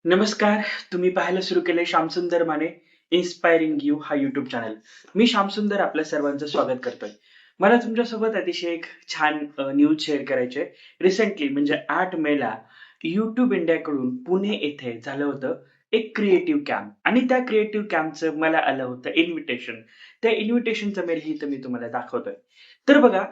नमस्कार. तुम्ही पाहायला सुरू केलंय श्यामसुंदर माने इन्स्पायरिंग यू हा YouTube चॅनल. मी श्यामसुंदर आपल्या सर्वांचं स्वागत करतोय. मला तुमच्यासोबत अतिशय एक छान न्यूज शेअर करायची आहे. रिसेंटली म्हणजे 8 मेला YouTube इंडियाकडून पुणे येथे झालं होतं एक क्रिएटिव्ह कॅम्प आणि त्या क्रिएटिव्ह कॅम्पचं मला आलं होतं इन्व्हिटेशन. त्या इन्व्हिटेशनचं मेल ही इथं मी तुम्हाला दाखवतोय. तर बघा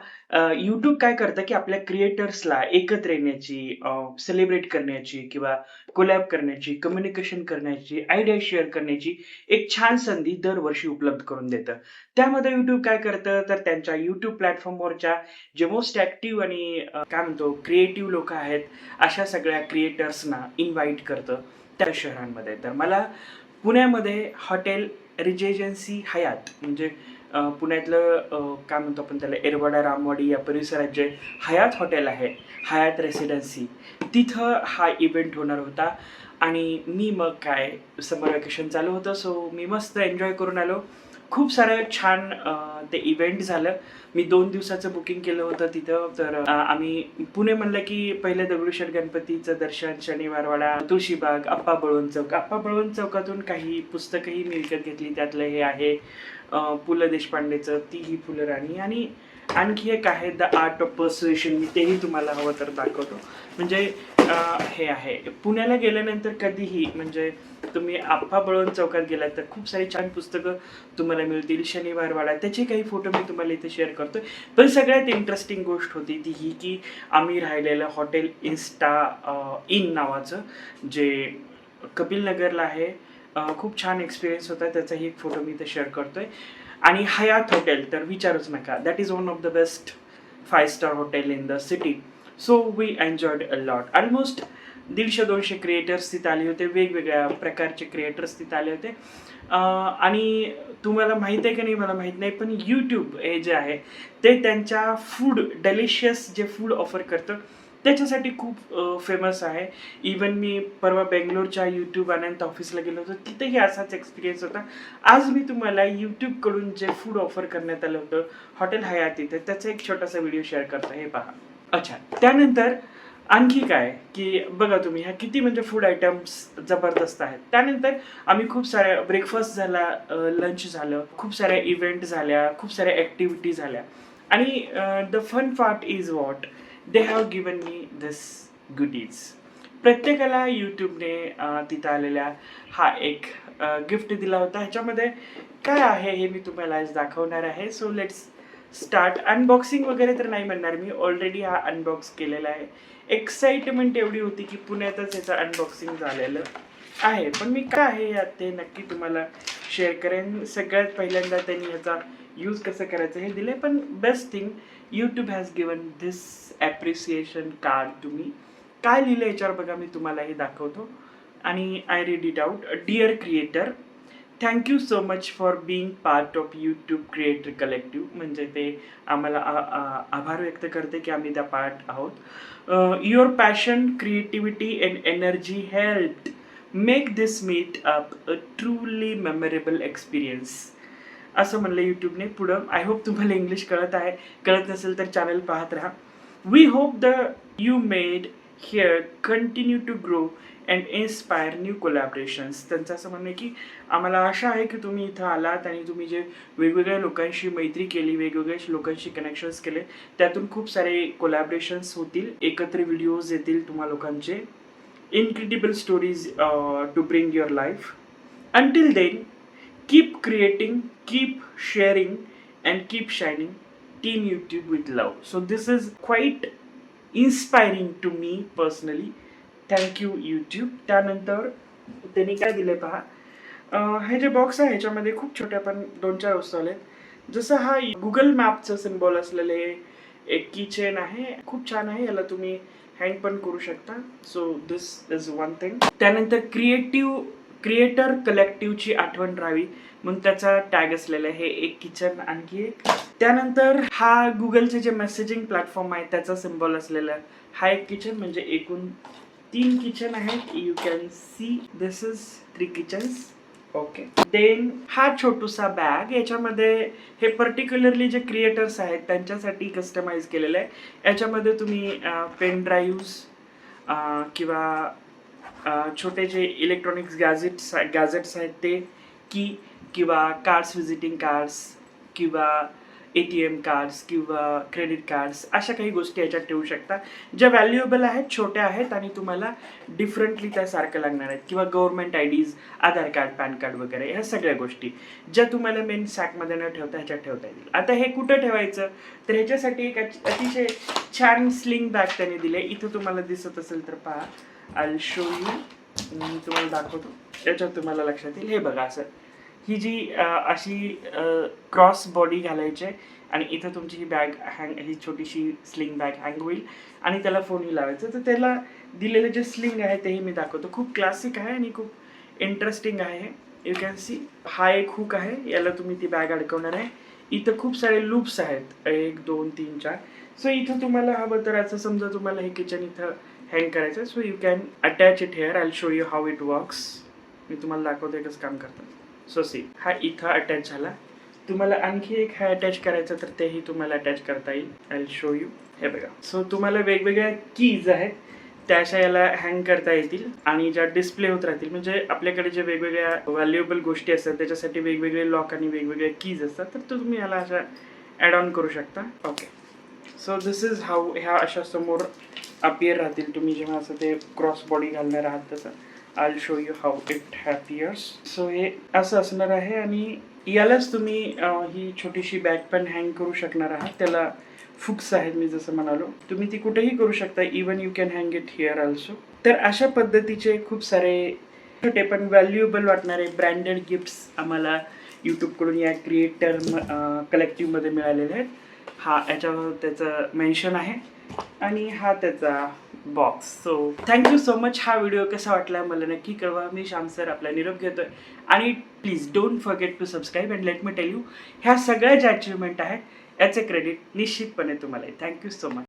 YouTube काय करतं, की आपल्या क्रिएटर्सला एकत्र येण्याची, सेलिब्रेट करण्याची किंवा कोलॅब करण्याची, कम्युनिकेशन करण्याची, आयडिया शेअर करण्याची एक छान संधी दरवर्षी उपलब्ध करून देतं. त्यामध्ये YouTube काय करतं, तर त्यांच्या YouTube प्लॅटफॉर्मवरच्या जे मोस्ट ॲक्टिव्ह आणि काय म्हणतो क्रिएटिव्ह लोकं आहेत, अशा सगळ्या क्रिएटर्सना इन्व्हाईट करतं त्या शहरांमध्ये. तर मला पुण्यामध्ये हॉटेल रिजेन्सी हयात म्हणजे पुण्यातलं काय म्हणतो आपण त्याला एरवाडा, रामवाडी या परिसरात जे हयात हॉटेल आहे, हयात रेसिडेन्सी, तिथं हा इव्हेंट होणार होता आणि मी मग काय समर वेकेशन चालू होतं, सो मी मस्त एन्जॉय करून आलो. खूप सारं छान ते इव्हेंट झालं. मी 2 दिवसाचं बुकिंग केलं होतं तिथं. तर आम्ही पुणे म्हणलं की पहिले दगडूशेठ गणपतीचं दर्शन, शनिवारवाडा, तुळशीबाग, आप्पा बळवंत चौक. आप्पा बळवंत चौकातून काही पुस्तकंही मी विकत घेतली. त्यातलं हे आहे पु. ल. देशपांडेचं ती ही फुलराणी आणि आणखी एक आहे द आर्ट ऑफ पर्सुएशन. मी तेही तुम्हाला हवं तर दाखवतो. म्हणजे हे आहे पुण्याला गेल्यानंतर कधीही म्हणजे तुम्ही आप्पा बळवंत चौकात गेलात तर खूप सारी छान पुस्तकं तुम्हाला मिळतील. शनिवारवाडा त्याचे काही फोटो मी तुम्हाला इथे शेअर करतोय. पण सगळ्यात इंटरेस्टिंग गोष्ट होती ती ही की आम्ही राहिलेलं हॉटेल इन नावाचं, जे कपिल नगरला आहे. खूप छान एक्सपिरियन्स होता. त्याचाही एक फोटो मी इथे शेअर करतोय. आणि हयात हॉटेल तर विचारूच नका. That is one of the best 5 star hotel in the city. So we enjoyed a lot. Almost 150-200 creators तिथे आले होते. वेगवेगळ्या प्रकारचे क्रिएटर्स तिथे आले होते. आणि तुम्हाला माहीत आहे की नाही मला माहीत नाही, पण YouTube हे जे आहे ते त्यांच्या फूड डिलिशियस जे फूड ऑफर करतं त्याच्यासाठी खूप फेमस आहे. इवन मी परवा बेंगलोरच्या YouTube अनंत ऑफिसला गेलो होतो. तिथेही असाच एक्सपिरियन्स होता. आज मी तुम्हाला YouTubeकडून जे फूड ऑफर करण्यात आलं होतं हॉटेल हयात इथे, त्याचा एक छोटासा व्हिडिओ शेअर करतो. हे पहा. अच्छा. त्यानंतर आणखी काय, की बघा तुम्ही ह्या किती म्हणजे फूड आयटम्स जबरदस्त आहेत. त्यानंतर आम्ही खूप साऱ्या ब्रेकफास्ट झाला, लंच झालं, खूप साऱ्या इव्हेंट झाल्या, खूप साऱ्या ॲक्टिव्हिटी झाल्या आणि the fun part is what they have given me this goodies. प्रत्येकाला YouTubeने तिथं आलेल्या हा एक गिफ्ट दिला होता. ह्याच्यामध्ये काय आहे हे मी तुम्हाला आज दाखवणार आहे. So let's start. अनबॉक्सिंग वगैरे तर नाही म्हणणार मी. ऑलरेडी हा अनबॉक्स केलेला आहे. एक्साइटमेंट एवढी होती की पुण्यातच याचं अनबॉक्सिंग झालेलं आहे. पण मी काय आहे यात ते नक्की तुम्हाला शेअर करेन. सगळ्यात पहिल्यांदा त्यांनी ह्याचा यूज कसं करायचं हे दिलं. पण best thing YouTube has given this appreciation card to me. काय लिहिलं याच्यावर बघा, मी तुम्हाला हे दाखवतो आणि I read it out. Dear creator, thank you so much for being part of YouTube creator collective. म्हणजे ते आम्हाला आभार व्यक्त करते की आम्ही त्या पार्ट आहोत. Your passion, creativity and energy helped make this meet up a truly memorable experience. असं म्हणलं यूट्यूबने पुढं. आय होप तुम्हाला इंग्लिश कळत आहे. कळत नसेल तर चॅनल पाहत राहा. We hope the you made here continue to grow and inspire new collaborations. त्यांचं असं म्हणणं आहे की आम्हाला आशा आहे की तुम्ही इथं आलात आणि तुम्ही जे वेगवेगळ्या लोकांशी मैत्री केली, वेगवेगळ्या लोकांशी कनेक्शन्स केले, त्यातून खूप सारे कोलॅबरेशन्स होतील, एकत्र व्हिडिओज येतील तुम्हा लोकांचे, incredible stories to bring your life. Until then, keep creating, keep sharing, and keep shining. Team YouTube with love. So this is quite inspiring to me personally. Thank you YouTube. त्यानंतर त्यांनी काय दिले पहा. हे जे बॉक्स आहे ह्याच्यामध्ये खूप छोट्या पण 2-4 वस्तू आले. जसं हा गुगल मॅपचं सिम्बॉल असलेले एक कीचेन आहे. खूप छान आहे. याला तुम्ही हँग पण करू शकता. So this is one thing. त्यानंतर क्रिएटर कलेक्टिव्हची आठवण राहावी म्हणून त्याचा टॅग असलेला हे एक किचन आणखी एक. त्यानंतर हा गुगलचे जे मेसेजिंग प्लॅटफॉर्म आहे त्याचा सिम्बॉल असलेला हा एक किचन. म्हणजे एकूण 3 किचन आहेत. You can see this is 3 kitchens. Okay. Then हा छोटूसा बॅग. याच्यामध्ये हे पर्टिक्युलरली जे क्रिएटर्स आहेत त्यांच्यासाठी कस्टमाइज केलेलं आहे. याच्यामध्ये तुम्ही पेन ड्राईव्ह्ज किंवा छोटे जे इलेक्ट्रॉनिक्स गॅजेट्स आहेत ते, की किंवा कार्ड्स, व्हिजिटिंग कार्ड्स किंवा ATM कार्ड्स किंवा क्रेडिट कार्ड्स, अशा काही गोष्टी याच्यात ठेवू शकता ज्या व्हॅल्युएबल आहेत, छोट्या आहेत आणि तुम्हाला डिफरंटली त्यासारखं लागणार आहेत, किंवा गव्हर्नमेंट IDs, आधार कार्ड, पॅन कार्ड वगैरे ह्या सगळ्या गोष्टी ज्या तुम्हाला मेन सॅकमध्ये न ठेवता ह्याच्यात ठेवता येतील. आता हे कुठं ठेवायचं, तर ह्याच्यासाठी एक अतिशय छान स्लिंग बॅग त्याने दिले. इथं तुम्हाला दिसत असेल तर पहा, आय शो यू, मी तुम्हाला दाखवतो, याच्यात तुम्हाला लक्षात येईल. हे बघा, असं ही जी अशी क्रॉस बॉडी घालायची आहे आणि इथं तुमची ही बॅग ही छोटीशी स्लिंग बॅग हँग होईल आणि त्याला फोनही लावायचं. तर त्याला दिलेलं जे स्लिंग आहे तेही मी दाखवतो. खूप क्लासिक आहे आणि खूप इंटरेस्टिंग आहे. यू कॅन सी, हा एक हुक आहे, याला तुम्ही ती बॅग अडकवणार आहे. इथं खूप सारे लूप्स आहेत, 1 2 3 4. सो इथं तुम्हाला हवं तर असं समजा तुम्हाला हे किचन इथं हँग करायचं, so you can attach it here. I show you how it works. मी तुम्हाला दाखवतो कसं काम करतात. सो सी, हा इथं अटॅच झाला. तुम्हाला आणखी एक हा अटॅच करायचं तर तेही तुम्हाला अटॅच करता येईल. I show you. हे बघा, सो तुम्हाला वेगवेगळ्या कीज आहेत त्या अशा याला हँग करता येतील आणि ज्या डिस्प्ले होत राहतील. म्हणजे आपल्याकडे जे वेगवेगळ्या व्हॅल्युएबल गोष्टी असतात त्याच्यासाठी वेगवेगळे लॉक आणि वेगवेगळे कीज असतात, तर तुम्ही याला अशा ॲड ऑन करू शकता. Okay, so this is how ह्या अशा समोर अपियर राहतील तुम्ही जेव्हा असं ते क्रॉस बॉडी घालणार आहात तसं. I'll show you how it appears. So हे असं असणार आहे आणि यालाच तुम्ही ही छोटीशी बॅग पण हँग करू शकणार आहात. त्याला फुक्स आहेत, मी जसं म्हणालो. तुम्ही ती कुठेही करू शकता. Even you can hang it here also. तर अशा पद्धतीचे खूप सारे छोटे पण व्हॅल्युएबल वाटणारे ब्रँडेड गिफ्ट्स आम्हाला यूट्यूबकडून या क्रिएटर कलेक्टिव्हमध्ये मिळालेले आहेत. हा याच्यावर त्याचं मेन्शन आहे आणि हा त्याचा box. So thank you so much. हा व्हिडिओ कसा वाटला मला नक्की कळवा. मी श्याम सर आपला निरोप घेतोय आणि please don't forget to subscribe and let me tell you, ह्या सगळ्या ज्या अचिव्हमेंट आहेत याचे क्रेडिट निश्चितपणे तुम्हाला आहे. Thank you so much.